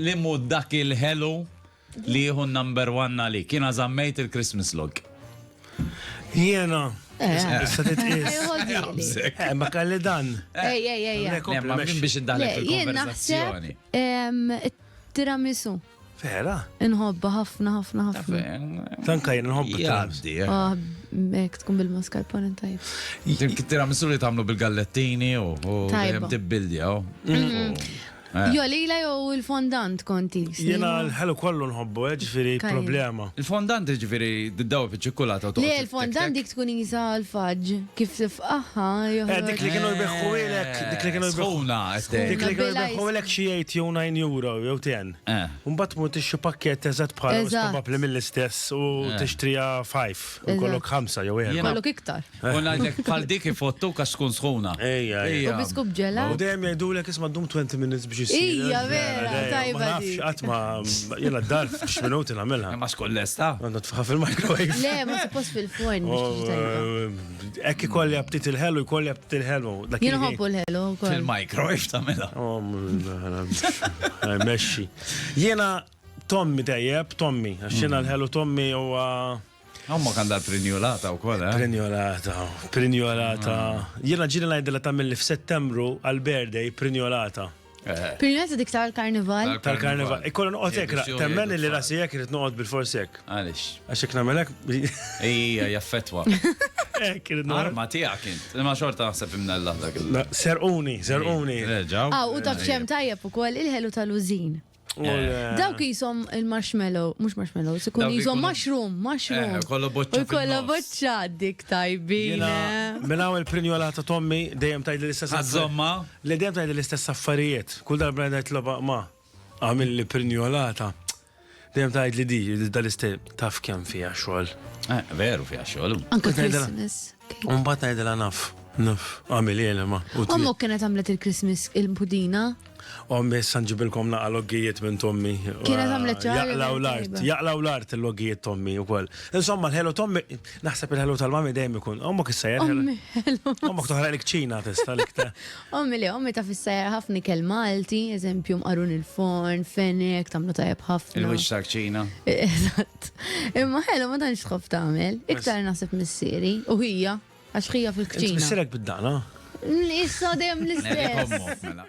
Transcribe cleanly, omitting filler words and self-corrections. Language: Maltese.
Li mu dak il-hello li jieħu number one għali. Kiena zammejt il-Christmas log. Jena, issa titqis. Jamsek. Ma kalli dan. Ma minn biex id-dalek Jien il-konversazzjoni. naħseb tiramisu. Vera? Inħobba ħafna. Tanka jena nħobbu Jaddi. Mek tkun bil-mascarpone tajb. Tira misuri tamlu bil-gallettini u Tajba. jem tibbildja. Jo lila jo il-fondant konti. Jena l-ħelu kollu nħobbu, ġifiri Kajja. problema. Il-fondant ġifiri d-daw bil-ċikolata. Le, il-fondant dik tkun jisa l-faġ. Kif tifqaħħa, Dik li kienu jbeħħu ilek, dik li kienu jbeħħu. Sħuna, Dik li kienu Bil-ice. jbeħħu ilek xie 8 jew 9 euro, jew 10. Umbat mu tixxu pakket eżat bħala Eżatt. probabli mill-istess u tixtrija 5, u kollok 5 jew 1. kollok iktar. Unajlek bħal dik ifottu kax tkun sħuna. Ejja, U biskub ġela. U dejjem jgħidulek isma' dum 20 minutes biex isir. Ija, vera, tajba Ma nafx dik. qatt ma jena d-dar f'x minuti nagħmilha. Ma xkollesta. Għandha tfaħ fil-microwave. Le, ma suppost fil-forn biex tiġi tajba. Ekki kolli abtit il-ħelu, kolli abtit il-ħelu. Jien ħobbu l-ħelu. Fil-microwave tamela. Meċi. Jena Tommy tajjeb, Tommy. Għax jena l-ħelu Tommy u Għamma kan dal prinjolata u koll, Prinjolata. Jena ġina najdela tamilli f'Settembru għal-birthday Prinjolata. Prinjolata dik tal-karnival. Tal-karnival. Ikkollu noqgħod ekra, temmen li rasi jek irid noqgħod bil-forsek. Għalix. Għaxek namelek. Ija, jaffetwa. Ek irid noqgħod. Arma tijak int. Ma xorta naħseb imnella dak il- Serquni. Reġaw. U taf xem tajjeb u koll il-ħelu tal-użin. Dawk jisom il-marshmallow, mux marshmallow, sikun Dawk jisom ikunu- mushroom. kollu boċċa U kolla fil-nofs. boċċa dik tajbina. Minnaw il-Prinjolata Tommy dejjem tajd l-istess Għazzomma. Li dejjem tajd l-istess affarijiet. Kull darba ngħid loba ma għamil li Prinjolata. Dejjem tajd li di dal-istess taf kemm fiha xogħol. Veru fija xogħol. Anka Tajdela. Christmas. Mbagħad ngħidilha naf. Għamil jena ma. Ommu kienet għamlet il-Christmas il-pudina. Ommi sanġibilkom naqa loggijiet minn Tommy. Kienet għamlet ċara, Jaqlaw vera l-art. tajba. Jaqlaw l-art il-loggijiet Tommy u koll. Insomma, l-ħelu Tommy, naħseb il-ħelu tal-mami dejjem ikun. Ommok issajjer. Ommi, hello. Ommok toħraq ċina tista' likta. Ommi li, ommi ta' fissajja ħafna kel Malti, eżempju mqarun il-forn, fenek, tamlu tajab ħafna. Il-wiċ ta' ċina. Eżatt. Imma ħelu ma tanx tħobb tagħmel. Iktar naħseb missieri u hija għax hija fil-kċina. Missirek bid-dana. Issa dejjem l-istess. Mela.